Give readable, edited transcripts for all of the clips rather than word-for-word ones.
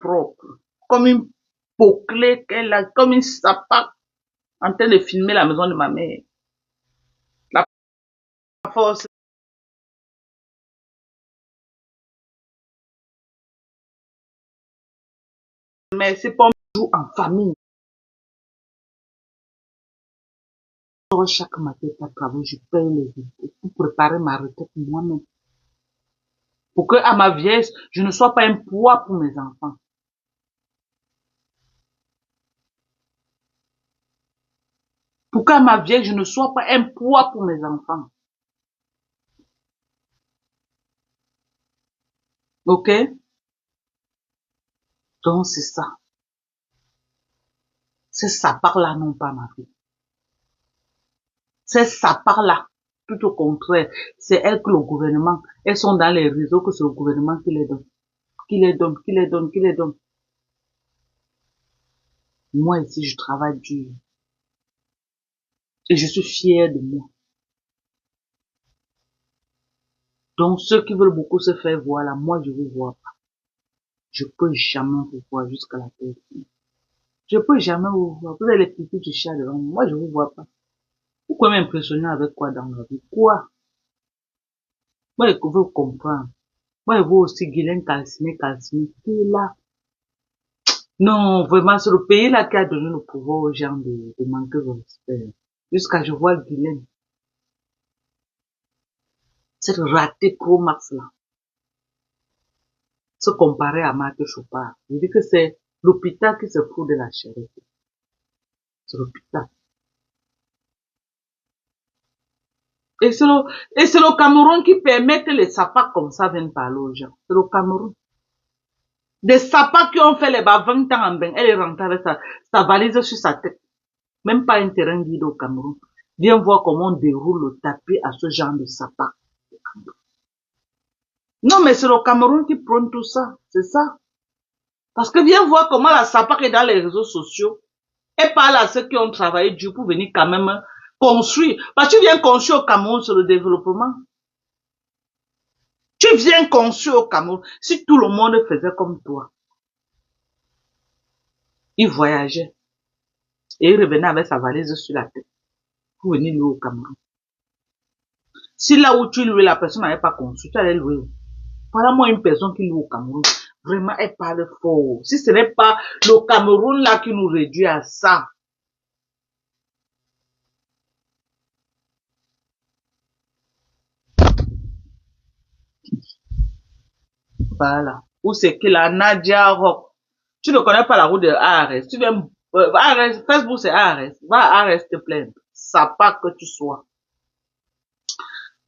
propre. Comme une peau clé qu'elle a, comme une sapate en train de filmer la maison de ma mère. La force. Mais c'est pas jour en famille. Chaque matin, à travail, je paye les impôts pour préparer ma retraite moi-même. Pour que, à ma vieillesse, je ne sois pas un poids pour mes enfants. Pour qu'à ma vieillesse, je ne sois pas un poids pour mes enfants. Ok? Donc, c'est ça. C'est ça par là, non pas ma vie. C'est ça par là. Tout au contraire. C'est elles que le gouvernement, elles sont dans les réseaux que c'est le gouvernement qui les donne. Qui les donne, qui les donne, qui les donne. Moi ici, je travaille dur. Et je suis fière de moi. Donc, ceux qui veulent beaucoup se faire voir là, moi, je vous vois pas. Je peux jamais vous voir jusqu'à la tête. Je peux jamais vous voir. Vous avez les petits du chat devant moi. Moi, je vous vois pas. Vous pouvez m'impressionner avec quoi dans la vie? Quoi? Moi, je veux comprendre. Moi, je vois aussi Guylaine calciné, qui est là. Non, vraiment, c'est le pays là qui a donné le pouvoir aux gens de manquer de respect. Jusqu'à je vois Guylaine. Cette ratée pro max là. Se comparer à Marc Chopard. Je dis que c'est l'hôpital qui se fout de la charité. C'est l'hôpital. Et c'est le Cameroun qui permet que les sapas comme ça viennent parler aux gens. C'est le Cameroun. Des sapas qui ont fait les bas 20 ans en bain. Elle est rentrée avec sa valise sur sa tête. Même pas un terrain guide au Cameroun. Viens voir comment on déroule le tapis à ce genre de sapas. Non, mais c'est le Cameroun qui prône tout ça. C'est ça. Parce que viens voir comment la sapac est dans les réseaux sociaux. Et parle à ceux qui ont travaillé dur pour venir quand même construire. Parce que tu viens construire au Cameroun sur le développement. Tu viens construire au Cameroun. Si tout le monde faisait comme toi. Il voyageait. Et il revenait avec sa valise sur la tête. Pour venir louer au Cameroun. Si là où tu louais, la personne n'avait pas construit, tu allais louer. Voilà moi une personne qui loue au Cameroun. Vraiment, elle parle fort. Si ce n'est pas le Cameroun là qui nous réduit à ça. Voilà. Ou c'est que la Nadia Rock. Tu ne connais pas la route de ARS. Tu viens, ARS, Facebook c'est ARS. Va à ARS te plaindre. Ça pas que tu sois.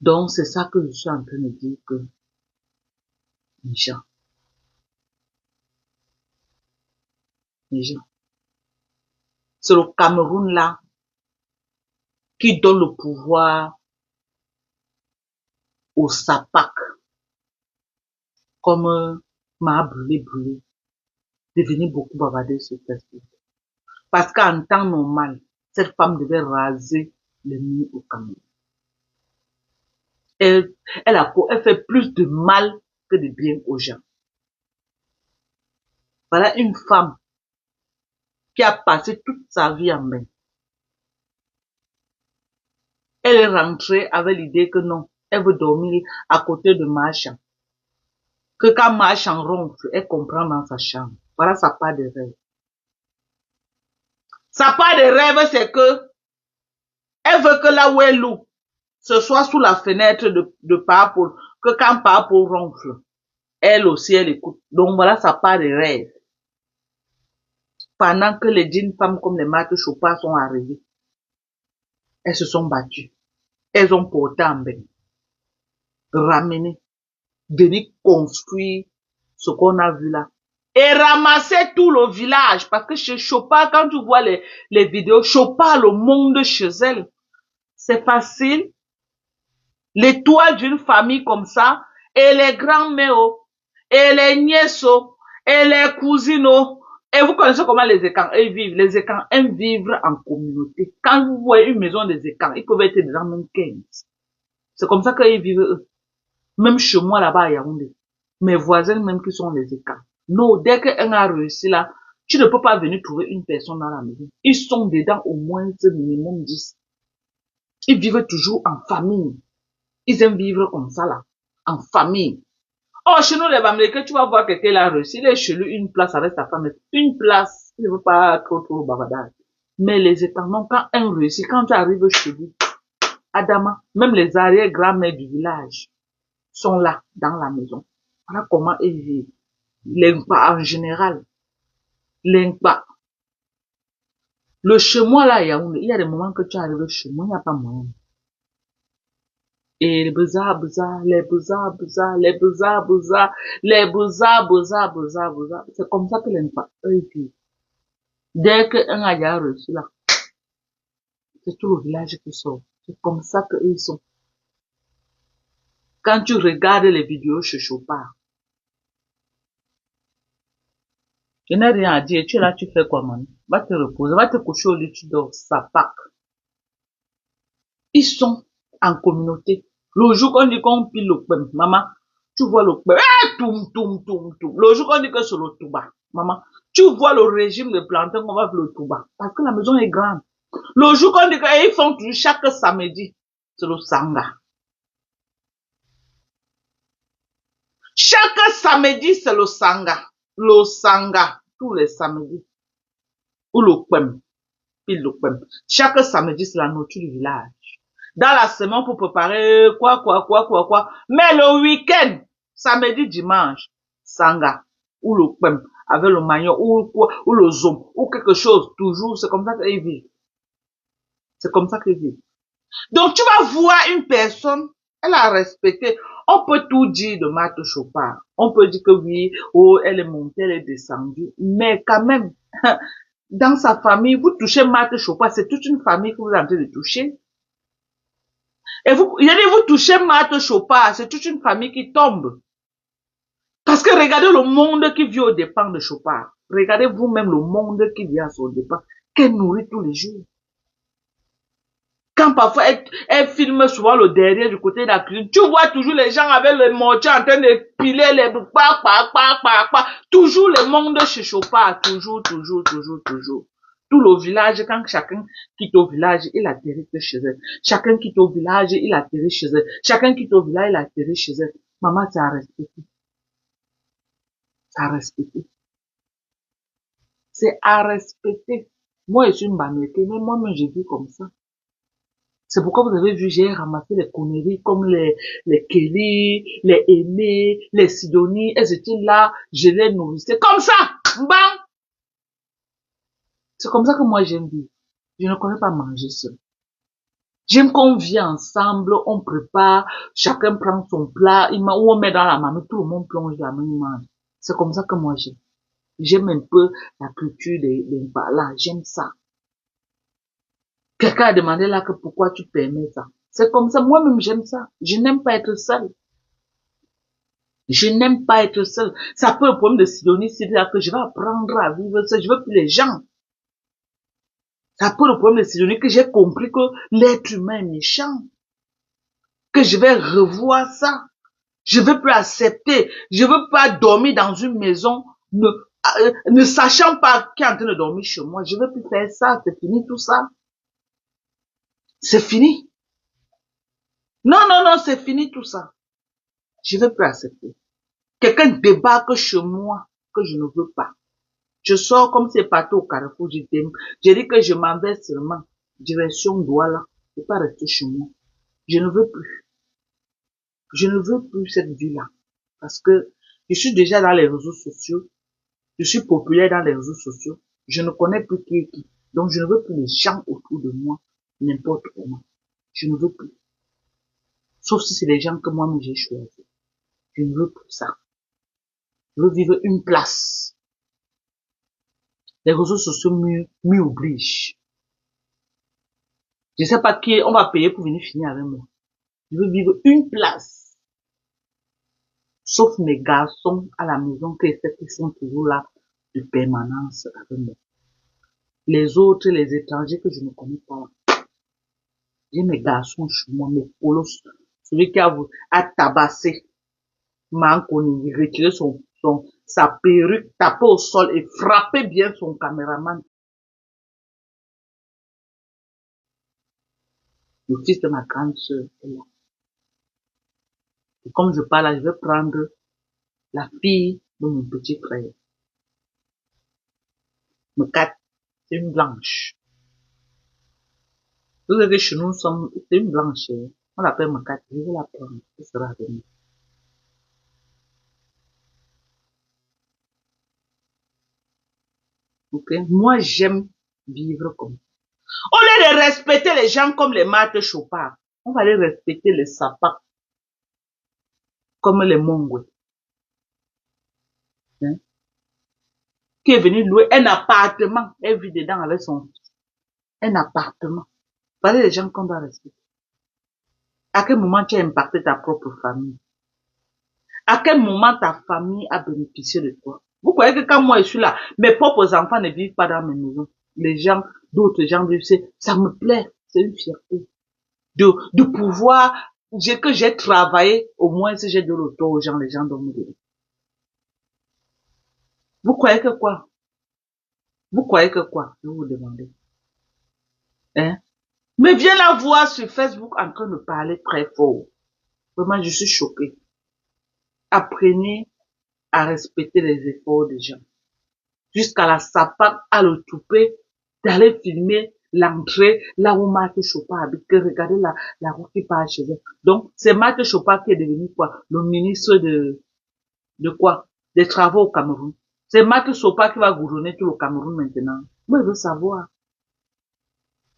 Donc, c'est ça que je suis en train de dire que, les gens, c'est le Cameroun là qui donne le pouvoir au SAPAC, comme m'a brûlé, de venir beaucoup bavarder sur Facebook. Parce qu'en temps normal, cette femme devait raser les murs au Cameroun. Elle fait plus de mal que de bien aux gens. Voilà une femme qui a passé toute sa vie en bain. Elle est rentrée avec l'idée que non, elle veut dormir à côté de Marchand. Que quand Marchand ronfle, elle comprend dans sa chambre. Voilà sa part de rêve. Sa part de rêve, c'est que elle veut que là où elle loue, ce soit sous la fenêtre de Paul, que quand Paul ronfle, elle aussi, elle écoute. Donc voilà sa part de rêve. Pendant que les dignes femmes comme les Marthe Chopard sont arrivées, elles se sont battues. Elles ont porté en bain, ramené, venir construire ce qu'on a vu là. Et ramasser tout le village. Parce que chez Chopard, quand tu vois les vidéos, Chopard, le monde chez elle, c'est facile. L'étoile d'une famille comme ça, et les grands-mères, et les nièces, et les cousines, et vous connaissez comment les écans, ils vivent. Les écans aiment vivre en communauté. Quand vous voyez une maison des écans, ils peuvent être dedans même 15. C'est comme ça qu'ils vivent eux. Même chez moi là-bas à Yaoundé. Mes voisins même qui sont les écans. Non, dès qu'un a réussi là, tu ne peux pas venir trouver une personne dans la maison. Ils sont dedans au moins ce minimum 10. Ils vivent toujours en famille. Ils aiment vivre comme ça là, en famille. Oh, chez nous les Américains, tu vas voir quelqu'un là réussi, il est chez lui une place avec sa femme. Une place, il ne veut pas trop bavardage. Mais les États-Unis, quand un réussit, quand tu arrives chez lui, Adama, même les arrière-grand-mères du village sont là, dans la maison. Voilà comment ils vivent. L'impa en général. L'impa. Le chez moi là, il y a des moments que tu arrives chez moi, il n'y a pas moyen. Et les beaux-arts, les beaux-arts, les beaux-arts, les beaux-arts. C'est comme ça que l'impa, eux, ils vivent. Dès qu'un a déjà reçu là, c'est tout le village qui sort. C'est comme ça qu'ils sont. Quand tu regardes les vidéos chez Chopard, je n'ai rien à dire. Tu es là, tu fais quoi, man? Va te reposer, va te coucher au lit, tu dors, ça pack. Ils sont en communauté. Le jour qu'on dit qu'on pile le pain, maman, tu vois le pain, toum. Le jour qu'on dit que c'est le touba, maman, tu vois le régime de plantain qu'on va faire le touba. Parce que la maison est grande. Le jour qu'on dit qu'ils font toujours chaque samedi, c'est le sanga. Chaque samedi, c'est le sanga. Le sanga, tous les samedis. Ou le pem, pile le pem. Chaque samedi, c'est la nourriture du village. Dans la semaine, pour préparer quoi. Mais le week-end, samedi, dimanche, sanga, ou le pem, avec le maillot, ou le zom, ou quelque chose, toujours, c'est comme ça qu'ils vivent. C'est comme ça qu'ils vivent. Donc, tu vas voir une personne, elle a respecté. On peut tout dire de Marthe Chopard. On peut dire que oui, oh, elle est montée, elle est descendue. Mais quand même, dans sa famille, vous touchez Marthe Chopard, c'est toute une famille que vous êtes en train de toucher. Et vous, vous touchez Marthe Chopard, c'est toute une famille qui tombe. Parce que regardez le monde qui vit au dépens de Chopard. Regardez vous-même le monde qui vit à son dépens, qu'elle nourrit tous les jours. Quand parfois elle filme souvent le derrière du côté de la cuisine, tu vois toujours les gens avec le mortier en train de piler les toujours le monde chez Chopard, toujours. Tout le village, quand chacun quitte au village, il atterrit chez elle. Chacun quitte au village, il atterrit chez elle. Chacun quitte au village, il atterrit chez elle. Maman, c'est à respecter. C'est à respecter. C'est à respecter. Moi, je suis une banalité, mais moi-même, je vis comme ça. C'est pourquoi vous avez vu, j'ai ramassé les conneries comme les Kelly, les Aimé, les Sidonie, elles étaient là, je les nourrissais. Comme ça! Bam! C'est comme ça que moi j'aime vivre. Je ne connais pas manger seul. J'aime qu'on vit ensemble, on prépare, chacun prend son plat, ou on met dans la marmite, tout le monde plonge la main, mange. C'est comme ça que moi j'aime. J'aime un peu la culture des là, j'aime ça. Quelqu'un a demandé là que pourquoi tu permets ça. C'est comme ça, moi-même j'aime ça. Je n'aime pas être seul. Je n'aime pas être seul. C'est un peu le problème de Sidonie, c'est là que je vais apprendre à vivre seul. Je veux plus les gens. C'est un peu le problème de Sidonie que j'ai compris que l'être humain est méchant. Que je vais revoir ça. Je veux plus accepter. Je veux pas dormir dans une maison ne sachant pas qui est en train de dormir chez moi. Je veux plus faire ça. C'est fini tout ça. C'est fini. Non, c'est fini tout ça. Je veux plus accepter. Quelqu'un débarque chez moi que je ne veux pas. Je sors comme c'est partout au carrefour, je dis que je m'en vais seulement. Direction Douala. Je ne peux pas rester chez moi. Je ne veux plus. Je ne veux plus cette vie-là. Parce que je suis déjà dans les réseaux sociaux. Je suis populaire dans les réseaux sociaux. Je ne connais plus qui est qui. Donc je ne veux plus les gens autour de moi, n'importe comment. Je ne veux plus. Sauf si c'est les gens que moi-même j'ai choisi. Je ne veux plus ça. Je veux vivre une place. Les réseaux sociaux m'y obligent. Je ne sais pas qui on va payer pour venir finir avec moi. Je veux vivre une place. Sauf mes garçons à la maison qui sont toujours là de permanence avec moi. Les autres, les étrangers que je ne connais pas. J'ai mes garçons chez moi, mes polos. Celui qui a tabassé m'a connu, retiré son sa perruque, taper au sol et frapper bien son caméraman. Le fils de ma grande sœur est là. Et comme je parle là, je vais prendre la fille de mon petit frère. Mekat, c'est une blanche. Vous savez que chez nous, c'est une blanche. On l'appelle Mekat. Je vais la prendre. Elle sera avec nous. Ok? Moi, j'aime vivre comme ça. Au lieu de respecter les gens comme les Marthe Chopard, on va les respecter les sapins comme les Mongoués. Hein? Qui est venu louer un appartement. Elle vit dedans avec son fils. Un appartement. Voilà les gens qu'on doit respecter. À quel moment tu as impacté ta propre famille? À quel moment ta famille a bénéficié de toi? Vous croyez que quand moi je suis là, mes propres enfants ne vivent pas dans mes maisons. Les gens, d'autres gens vivent, ça me plaît, c'est une fierté. De pouvoir, que j'ai travaillé, au moins si j'ai de l'auto aux gens, les gens doivent me donner. Vous croyez que quoi? Vous croyez que quoi? Je vous demandez. Hein? Mais viens la voir sur Facebook en train de parler très fort. Vraiment, je suis choquée. Apprenez à respecter les efforts des gens. Jusqu'à la sapate, à le touper, d'aller filmer l'entrée, là où Marthe Chopard habite, que regardez la route qui passe chez elle. Donc, c'est Marthe Chopard qui est devenu quoi? Le ministre de quoi? Des travaux au Cameroun. C'est Marthe Chopard qui va gouverner tout le Cameroun maintenant. Moi, je veux savoir.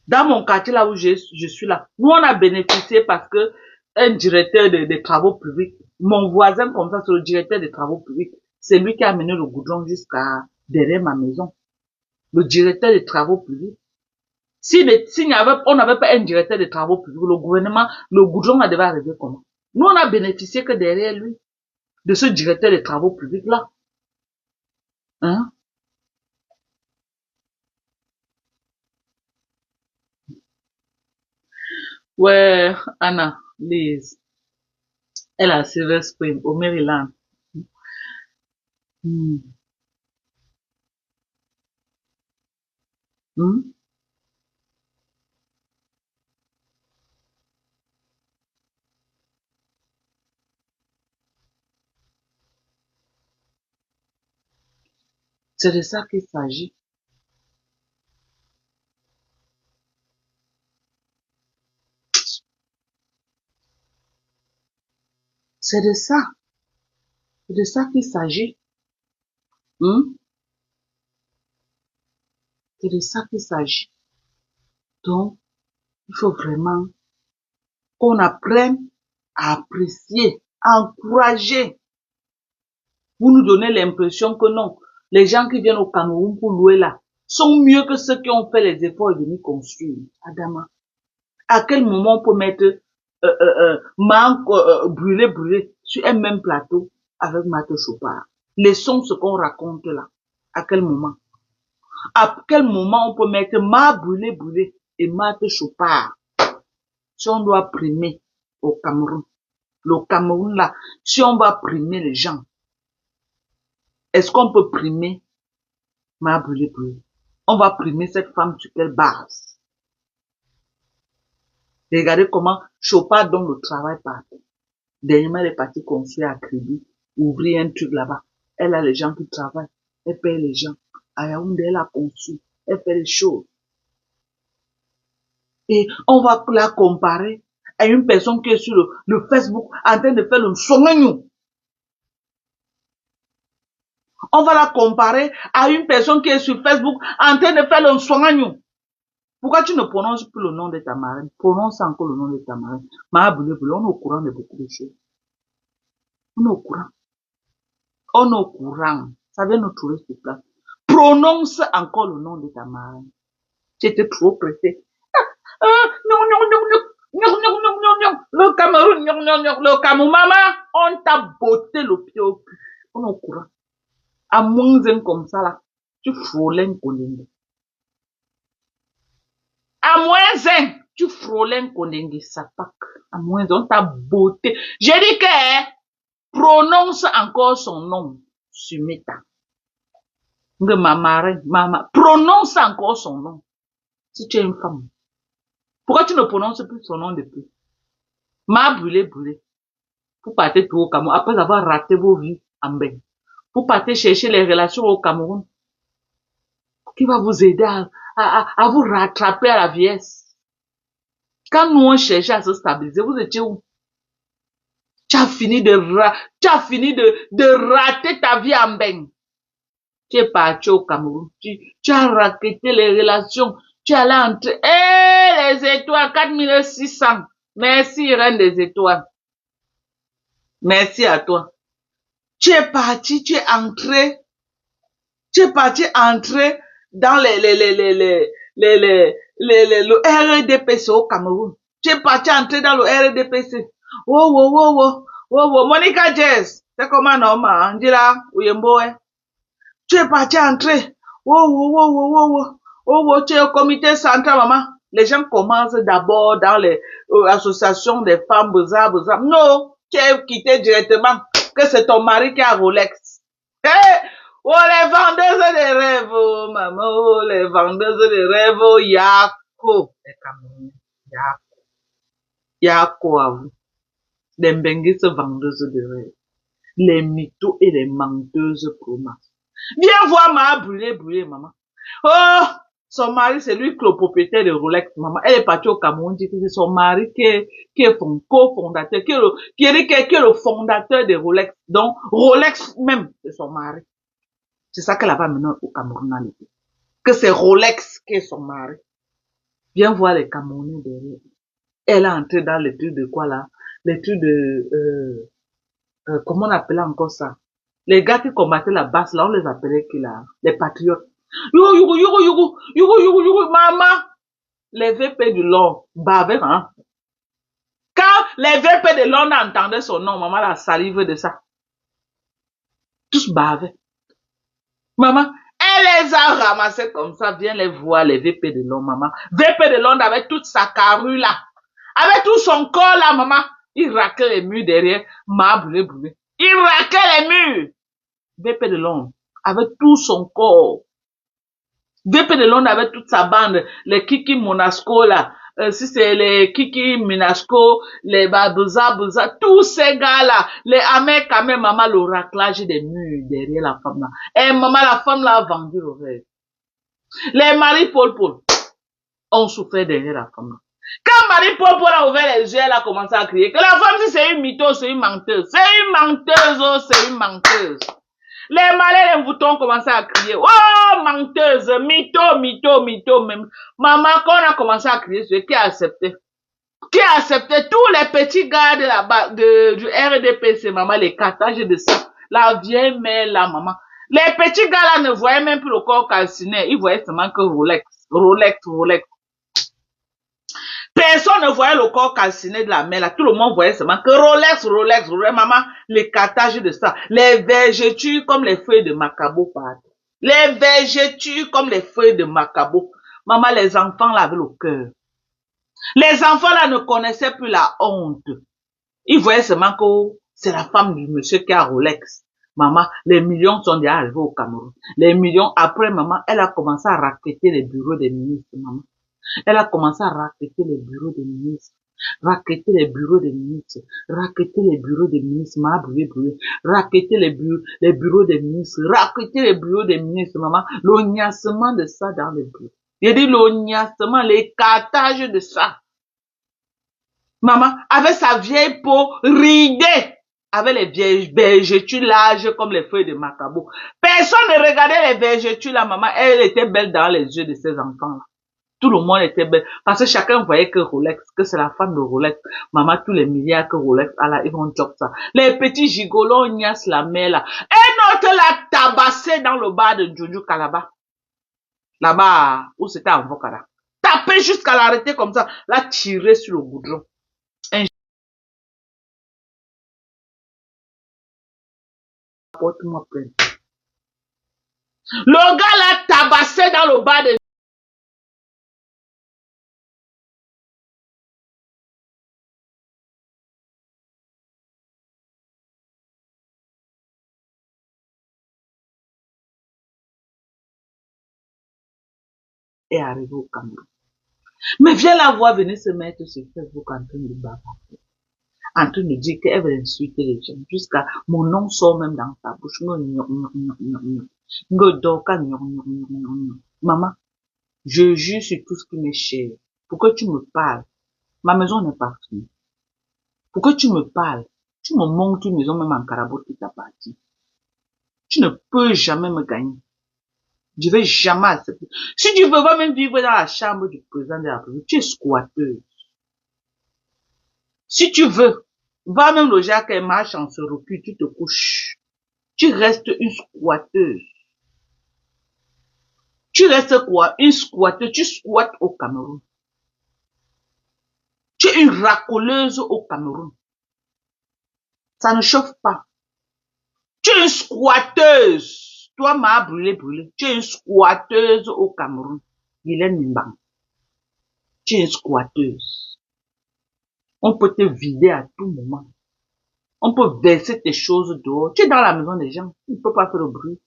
Dans mon quartier, là où je suis là, nous, on a bénéficié parce que un directeur des travaux publics, mon voisin comme ça, c'est le directeur des travaux publics. C'est lui qui a amené le goudron jusqu'à derrière ma maison. Le directeur des travaux publics. On n'avait pas un directeur des travaux publics, le gouvernement, le goudron devait arriver comment? Nous, on a bénéficié que derrière lui, de ce directeur des travaux publics-là. Hein? Ouais, Anna, Liz, elle a Silver Spring, au Maryland. Hmm. Hmm? C'est de ça qu'il s'agit. C'est de ça. C'est de ça qu'il s'agit. Hmm? C'est de ça qu'il s'agit. Donc, il faut vraiment qu'on apprenne à apprécier, à encourager. Vous nous donnez l'impression que non, les gens qui viennent au Cameroun pour louer là sont mieux que ceux qui ont fait les efforts et venus construire. Adama, à quel moment on peut mettre manque brûlé sur un même plateau avec Marthe Chopard? Laissons ce qu'on raconte là. À quel moment? À quel moment on peut mettre brûlé et Marthe Chopard? Si on doit primer au Cameroun, le Cameroun là, si on va primer les gens, est-ce qu'on peut primer brûlé? On va primer cette femme sur quelle base? Regardez comment Chopard donne le travail partout. Dernièrement, elle est partie construire à crédit, ouvrir un truc là-bas. Elle a les gens qui travaillent. Elle paye les gens. À Yaoundé, elle a conçu. Elle fait les choses. Et on va la comparer à une personne qui est sur le Facebook en train de faire le songagnou. On va la comparer à une personne qui est sur Facebook en train de faire le songagnou. Pourquoi tu ne prononces plus le nom de ta marraine? Prononce encore le nom de ta marraine. On est au courant de beaucoup de choses. On est au courant. On est au courant. Ça vient nous trouver sur place. Prononce encore le nom de ta marraine. Tu étais trop pressé. Non, non, non, non. Non, non, non, non, non. Le Cameroun, non, non, non. Le Cameroun, maman, on t'a botté le pied au cul. On est au courant. À moins d'un comme ça, là, tu frôlais un collègue. À moins un, tu frôlais un collègue, ça pack. À moins un, on t'a botté. J'ai dit que, prononce encore son nom. Sumeta. Maman, prononce encore son nom. Si tu es une femme. Pourquoi tu ne prononces plus son nom depuis? Ma brûlé. Pour partir tout au Cameroun, après avoir raté vos vies en bain. Pour partir chercher les relations au Cameroun. Qui va vous aider à vous rattraper à la vieillesse. Quand nous on cherchait à se stabiliser, vous étiez où? Tu as fini de rater ta vie en bain. Tu es parti au Cameroun. Tu as raquetté les relations. Tu es allé entrer. Les étoiles, 4600. Merci, reine des étoiles. Merci à toi. Tu es parti entrer dans le RDPC au Cameroun. Tu es parti entrer dans le RDPC. Monica Jess. C'est comment non, ma? Angela, Uyemboe. Tu es parti entrer. Tu es au comité central, maman. Les gens commencent d'abord dans les associations des femmes, bouza. Non, tu es quitté directement. Que c'est ton mari qui a Rolex. Les vendeuses de rêves, oh, maman. Oh, les vendeuses de rêves, oh, Yako. Yako à vous. Les benguisses vendeuses de rêves. Les mythos et les menteuses promesses. Viens voir ma brûlé, maman. Oh, son mari, c'est lui le propriétaire de Rolex, maman. Elle est partie au Cameroun, dit que c'est son mari qui est cofondateur, qui est le fondateur de Rolex. Donc, Rolex même, c'est son mari. C'est ça qu'elle a pas maintenant au Cameroun dans l'été. Que c'est Rolex qui est son mari. Viens voir les Camerounais derrière. Elle est entrée dans l'étude de quoi là? L'étude de, comment on appelait encore ça? Les gars qui combattaient la basse, là, on les appelait qui là? Les patriotes. Maman! Les VP du Lord, bavaient, hein? Quand les VP de Lord entendaient son nom, maman la salive de ça. Tous bavaient. Maman, elle les a ramassés comme ça, viens les voir, les VP de Londres, maman. VP de Londres avec toute sa carrure là, avec tout son corps là, maman. Il raquait les murs derrière, m'a brûlé. Il raquait les murs. VP de Londres, avec tout son corps. VP de Londres avec toute sa bande, les Kiki Monasco là, si c'est les Kiki Minasco, les Babouza, tous ces gars-là, les Amek, maman, le raclage des murs derrière la femme là. Et maman, la femme là a vendu le rêve. Les Marie Paul ont souffert derrière la femme là. Quand Marie Paul a ouvert les yeux, elle a commencé à crier que la femme, si c'est une mytho, c'est une menteuse. C'est une menteuse, oh, c'est une menteuse. Les malais, les boutons commençaient à crier. Oh, menteuse, mytho, même. Maman, quand on a commencé à crier, c'est qui a accepté? Qui a accepté tous les petits gars du RDPC, maman, les cartages de ça. La vieille mère, la maman. Les petits gars là ne voyaient même plus le corps calciné. Ils voyaient seulement que Rolex. Personne ne voyait le corps calciné de la mère là. Tout le monde voyait seulement que Rolex, maman, les cartages de ça. Les vergetures comme les feuilles de macabo, pardon. Les vergetures comme les feuilles de macabo. Maman, les enfants là avaient le cœur. Les enfants là ne connaissaient plus la honte. Ils voyaient seulement que c'est la femme du monsieur qui a Rolex. Maman, les millions sont déjà arrivés au Cameroun. Les millions, après maman, elle a commencé à racketter les bureaux des ministres, maman. Elle a commencé à racketter les bureaux des ministres. Racketter les bureaux des ministres. Racketter les bureaux des ministres. Maman, racketter les bureaux des ministres. Racketter les bureaux des ministres, maman. L'ognassement de ça dans les bureaux. J'ai dit l'ognassement, les cartages de ça. Maman, avec sa vieille peau ridée, avec les vieilles vergetures larges comme les feuilles de macabo. Personne ne regardait les vergetures là, maman. Elle était belle dans les yeux de ses enfants là. Tout le monde était belle. Parce que chacun voyait que Rolex, que c'est la femme de Rolex. Maman, tous les milliards que Rolex a là, ils vont job ça. Les petits gigolos, Ignace, la mère là. Un autre l'a tabassé dans le bar de Jojo Kalaba. Là-bas, où c'était à Vokara. Tapé jusqu'à l'arrêter comme ça. L'a tiré sur le goudron. Porte-moi plainte. Le gars l'a tabassé dans le bar de est arrivé au Cameroun. Mais viens la voir venir se mettre sur Facebook en train de bavarder, en train de dire qu'elle veut insulter les gens, jusqu'à mon nom sort même dans sa bouche. Maman, je jure sur tout ce qui m'est cher. Pourquoi tu me parles? Ma maison n'est pas finie. Pourquoi tu me parles? Tu me montres une maison même en Carabote qui t'appartient. Tu ne peux jamais me gagner. Je vais jamais accepter. Si tu veux pas même vivre dans la chambre du président de la République, tu es squatteuse. Si tu veux, va même loger à qu'elle marche en se recul, tu te couches. Tu restes une squatteuse. Tu restes quoi? Une squatteuse. Tu squattes au Cameroun. Tu es une racoleuse au Cameroun. Ça ne chauffe pas. Tu es une squatteuse. Toi, m'a brûlé. Tu es une squatteuse au Cameroun. Guylaine Mbang. Tu es une squatteuse. On peut te vider à tout moment. On peut verser tes choses dehors. Tu es dans la maison des gens. Tu ne peux pas faire le bruit.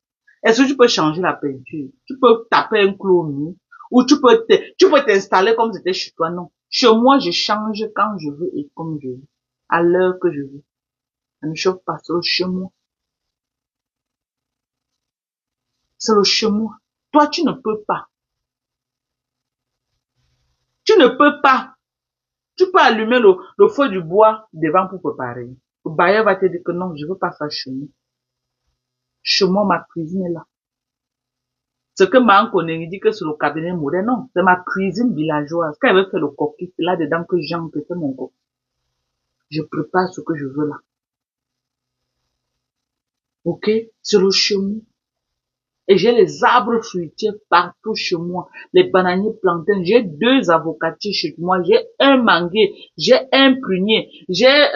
Est-ce que tu peux changer la peinture? Tu peux taper un clou nu? Ou tu peux t'installer comme c'était chez toi? Non. Chez moi, je change quand je veux et comme je veux. À l'heure que je veux. Ça ne chauffe pas, c'est le chez moi. C'est le chez moi. Toi, tu ne peux pas. Tu ne peux pas. Tu peux allumer le feu du bois devant pour préparer. Le bailleur va te dire que non, je veux pas ça chez moi. Chez moi, ma cuisine est là. Ce que ma connaît, il dit que c'est le cabinet moderne. Non, c'est ma cuisine villageoise. Quand elle veut faire le coquille, c'est là-dedans que j'entre, c'est mon coquille. Je prépare ce que je veux là. Ok? C'est le chez moi. Et j'ai les arbres fruitiers partout chez moi. Les bananiers plantains. J'ai 2 avocatiers chez moi. J'ai un manguier. J'ai un prunier. J'ai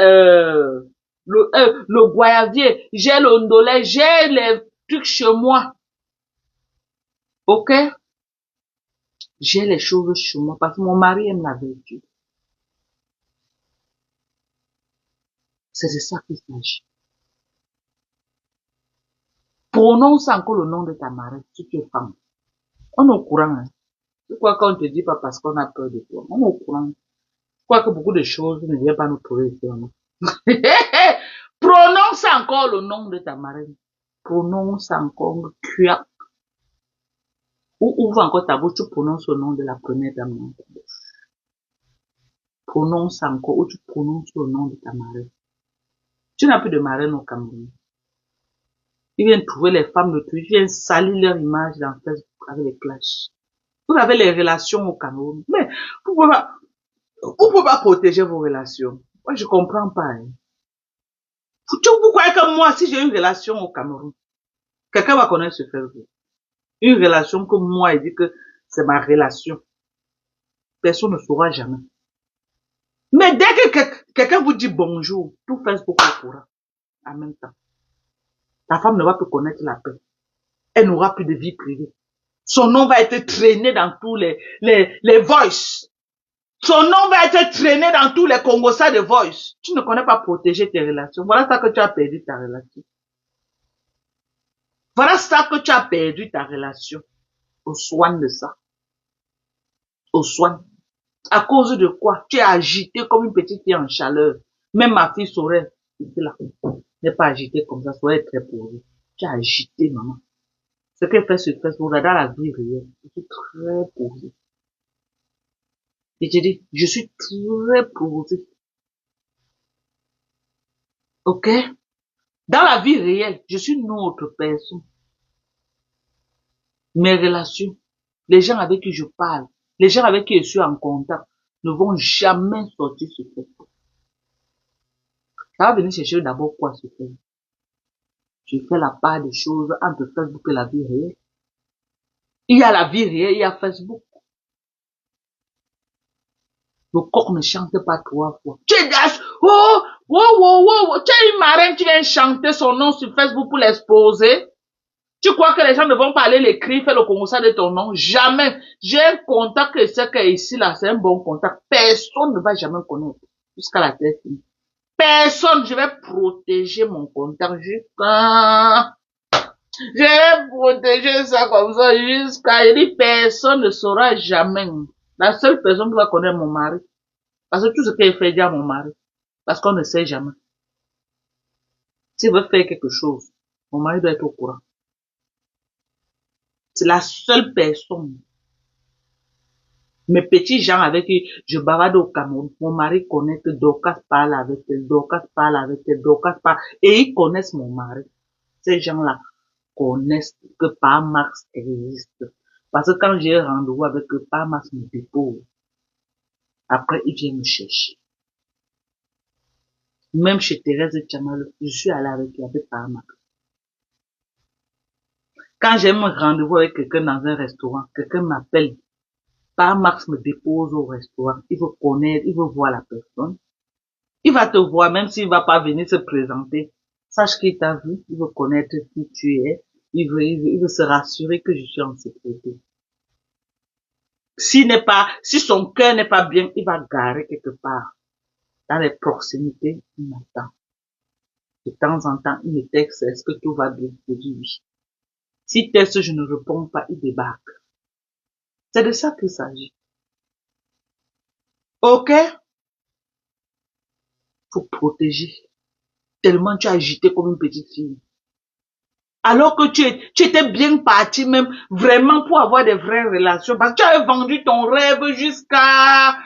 le goyavier. J'ai le ndolé. J'ai les trucs chez moi. Ok? J'ai les choses chez moi parce que mon mari aime la vertu. C'est de ça qu'il s'agit. Prononce encore le nom de ta marraine si tu es femme. On est au courant. Hein? C'est quoi quand on te dit pas parce qu'on a peur de toi? On est au courant. Je crois que beaucoup de choses ne viennent pas nous trouver ici. Prononce encore le nom de ta marraine. Prononce encore Kuyak. Ou ouvre encore ta bouche, tu prononces le nom de la première dame dans ta bouche. Prononce encore, ou tu prononces le nom de ta marraine. Tu n'as plus de marraine au Cameroun. Ils viennent trouver les femmes de Twitch, ils viennent salir leur image dans Facebook avec les clashs. Vous avez les relations au Cameroun. Mais vous pouvez pas protéger vos relations. Moi, je comprends pas. Hein. Vous croyez que moi, si j'ai une relation au Cameroun, quelqu'un va connaître ce Facebook. Une relation que moi, il dit que c'est ma relation. Personne ne saura jamais. Mais dès que quelqu'un vous dit bonjour, tout Facebook est au courant. En même temps. La femme ne va plus connaître la paix. Elle n'aura plus de vie privée. Son nom va être traîné dans tous les voices. Son nom va être traîné dans tous les Congossas de voice. Tu ne connais pas protéger tes relations. Voilà ça que tu as perdu ta relation. Voilà ça que tu as perdu ta relation. Au soin de ça. Au soin. À cause de quoi? Tu es agité comme une petite fille en chaleur. Même ma fille saurait. Là. N'est pas agitée comme ça, soyez très posée. Tu es agité, maman. Ce qu'elle fait sur Facebook, dans la vie réelle, je suis très posée. Et je dis, je suis très posée. Ok? Dans la vie réelle, je suis une autre personne. Mes relations, les gens avec qui je parle, les gens avec qui je suis en contact, ne vont jamais sortir sur Facebook. Ça va venir chercher d'abord quoi sur Facebook? Je fais la part des choses entre Facebook et la vie réelle. Il y a la vie réelle, il y a Facebook. Le coq ne chante pas 3 fois. Tu es gâche, tu as une marraine qui vient chanter son nom sur Facebook pour l'exposer. Tu crois que les gens ne vont pas aller l'écrire, faire le concours de ton nom? Jamais. J'ai un contact et c'est que ici, là, c'est un bon contact. Personne ne va jamais connaître. Jusqu'à la tête. Personne. Je vais protéger mon contact jusqu'à Je vais protéger ça comme ça jusqu'à... Il dit, personne ne saura jamais. La seule personne qui va connaître mon mari. Parce que tout ce qu'il fait dit à mon mari. Parce qu'on ne sait jamais. S'il veut faire quelque chose, mon mari doit être au courant. C'est la seule personne. Mes petits gens avec qui je bavarde au Cameroun, mon mari connaît que Dorcas parle avec elle, Dorcas parle avec elle, Dorcas parle. Et ils connaissent mon mari. Ces gens-là connaissent que Par Max existe. Parce que quand j'ai rendez-vous avec eux, Par Max me dépose. Après, il vient me chercher. Même chez Thérèse Tchamal, je suis allée avec Par Max. Quand j'ai un rendez-vous avec quelqu'un dans un restaurant, quelqu'un m'appelle, Par Max me dépose au restaurant. Il veut connaître, il veut voir la personne. Il va te voir, même s'il va pas venir se présenter. Sache qu'il t'a vu, il veut connaître qui tu es. Il veut se rassurer que je suis en sécurité. Si son cœur n'est pas bien, il va garer quelque part. Dans les proximités, il m'attend. De temps en temps, il me texte, est-ce que tout va bien? Je dis oui. Si texte, je ne réponds pas, il débarque. C'est de ça qu'il s'agit. Ok? Faut protéger. Tellement tu as agité comme une petite fille. Alors que tu étais bien parti même vraiment pour avoir des vraies relations. Parce que tu avais vendu ton rêve jusqu'à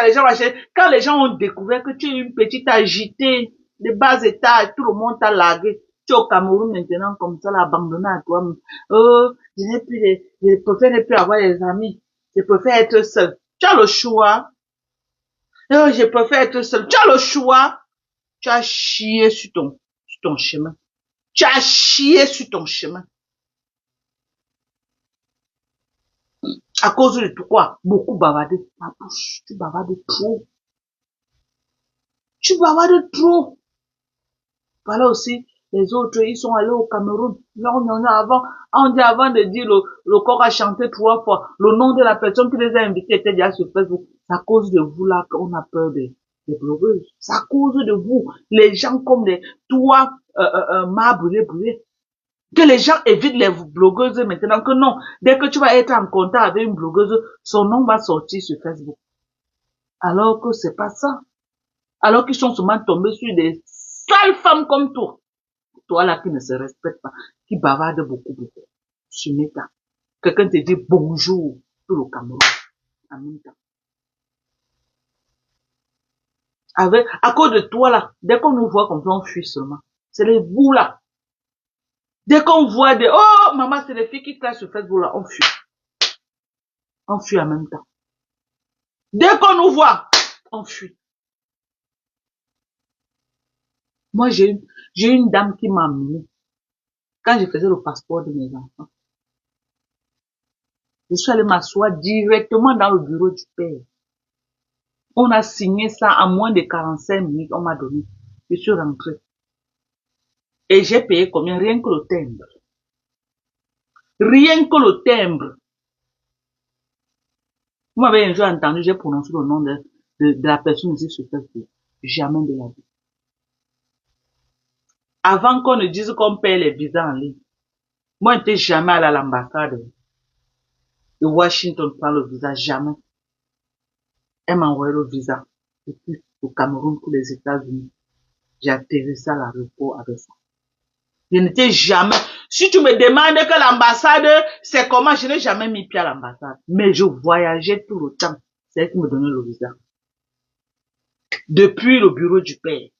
les gens achètent. Quand les gens ont découvert que tu es une petite agitée de bas état, tout le monde t'a largué. Tu es au Cameroun maintenant comme ça, abandonné à toi. Je préfère ne plus avoir des amis. Je préfère être seul. Tu as le choix. Je préfère être seul. Tu as le choix. Tu as chié sur ton chemin. Tu as chié sur ton chemin. À cause de quoi? Beaucoup bavarder ma bouche. Tu bavardes trop. Tu bavardes trop. Voilà aussi, les autres, ils sont allés au Cameroun. On dit avant de dire le corps a chanté 3 fois. Le nom de la personne qui les a invités était déjà sur Facebook. C'est à cause de vous là qu'on a peur des blogueuses. C'est à cause de vous. Les gens comme toi, brûlé. Que les gens évitent les blogueuses maintenant, que non, dès que tu vas être en contact avec une blogueuse, son nom va sortir sur Facebook. Alors que c'est pas ça. Alors qu'ils sont souvent tombés sur des sales femmes comme toi. Toi là qui ne se respecte pas, qui bavarde beaucoup. Sur Meta. Quelqu'un te dit bonjour tout le Cameroun. En même temps. À cause de toi là, dès qu'on nous voit comme ça, on fuit seulement. C'est les vous là. Dès qu'on voit oh maman, c'est les filles qui clashent sur Facebook là, on fuit. On fuit en même temps. Dès qu'on nous voit, on fuit. Moi, j'ai une dame qui m'a amené. Quand je faisais le passeport de mes enfants, je suis allée m'asseoir directement dans le bureau du père. On a signé ça en moins de 45 minutes, on m'a donné. Je suis rentrée. Et j'ai payé combien? Rien que le timbre. Rien que le timbre. Vous m'avez un jour entendu, j'ai prononcé le nom de la personne ici sur Facebook. Jamais de la vie. Avant qu'on ne dise qu'on paye les visas en ligne, moi, je n'étais jamais allée à l'ambassade de Washington pour le visa, jamais. Elle m'a envoyé le visa depuis au Cameroun pour les États-Unis. J'ai atterrissé à l'aéroport avec ça. Je n'étais jamais... Si tu me demandes que l'ambassade, c'est comment, je n'ai jamais mis pied à l'ambassade. Mais je voyageais tout le temps. C'est elle qui me donnait le visa. Depuis le bureau du père.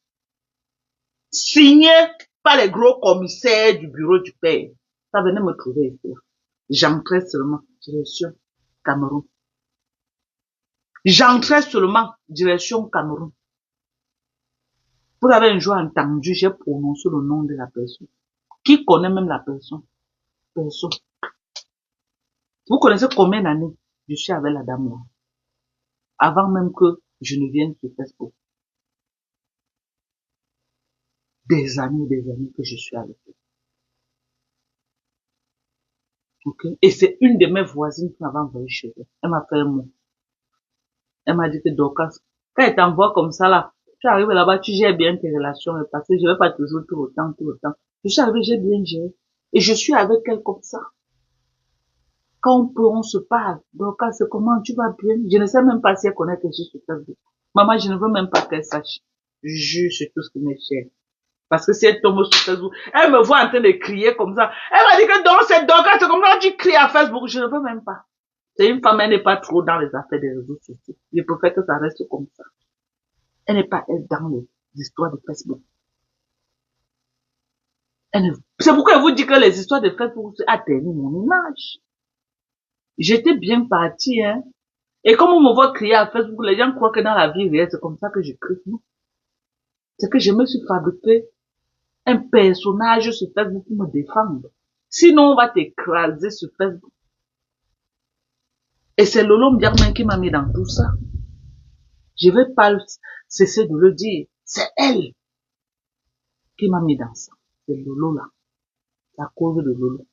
Signé par les gros commissaires du bureau du père. Ça venait me trouver ici. J'entrais seulement, direction Cameroun. J'entrais seulement, direction Cameroun. Vous avez un jour entendu, j'ai prononcé le nom de la personne. Qui connaît même la personne? Personne. Vous connaissez combien d'années je suis avec la dame là? Avant même que je ne vienne sur Facebook. Des années que je suis avec elle. Ok? Et c'est une de mes voisines qui m'avait envoyé chez elle. Elle m'a fait un mot. Elle m'a dit que Dorcas, quand elle t'envoie comme ça là, tu arrives là-bas, tu gères bien tes relations, parce que je vais pas toujours tout le temps. Je suis arrivée, j'ai bien géré. Et je suis avec elle comme ça. Quand on peut, on se parle. Donc, c'est comment tu vas bien? Je ne sais même pas si elle connaît que je suis sur Facebook. Maman, je ne veux même pas qu'elle sache. Je jure sur tout ce qui m'est cher. Parce que si elle tombe sur Facebook, elle me voit en train de crier comme ça. Elle m'a dit que dans cette doga, c'est comme ça, tu cries à Facebook. Je ne veux même pas. C'est une femme, elle n'est pas trop dans les affaires des réseaux sociaux. Je préfère que ça reste comme ça. Elle n'est pas, elle, dans les histoires de Facebook. C'est pourquoi je vous dis que les histoires de Facebook a terni mon image. J'étais bien partie, hein. Et comme on me voit crier à Facebook, les gens croient que dans la vie réelle, c'est comme ça que je crie. Non. C'est que je me suis fabriqué un personnage sur Facebook pour me défendre. Sinon, on va t'écraser sur Facebook. Et c'est Lolo Mbiarmen qui m'a mis dans tout ça. Je vais pas cesser de le dire. C'est elle qui m'a mis dans ça. C'est Lolo là. C'est à cause de Lolo.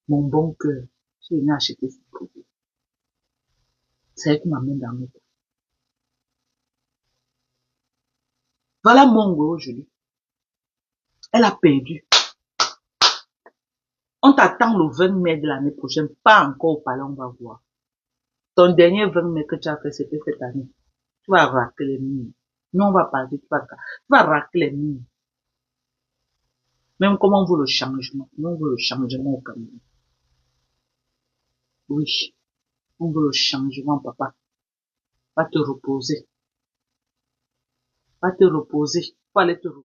Mon bon cœur. J'ai venu acheter ce produit. C'est elle qui m'a mis dans le tas. Voilà mon gros aujourd'hui. Elle a perdu. On t'attend le 20 mai de l'année prochaine. Pas encore au palais, on va voir. Ton dernier 20 mai que tu as fait, c'était cette année. Tu vas raquer les mines. Nous, on va partir, tu vas raquer les mines. Même comment on veut le changement. Nous, on veut le changement au Cameroun. Oui. On veut le changement, papa. Va te reposer. Va te reposer. Va aller te reposer.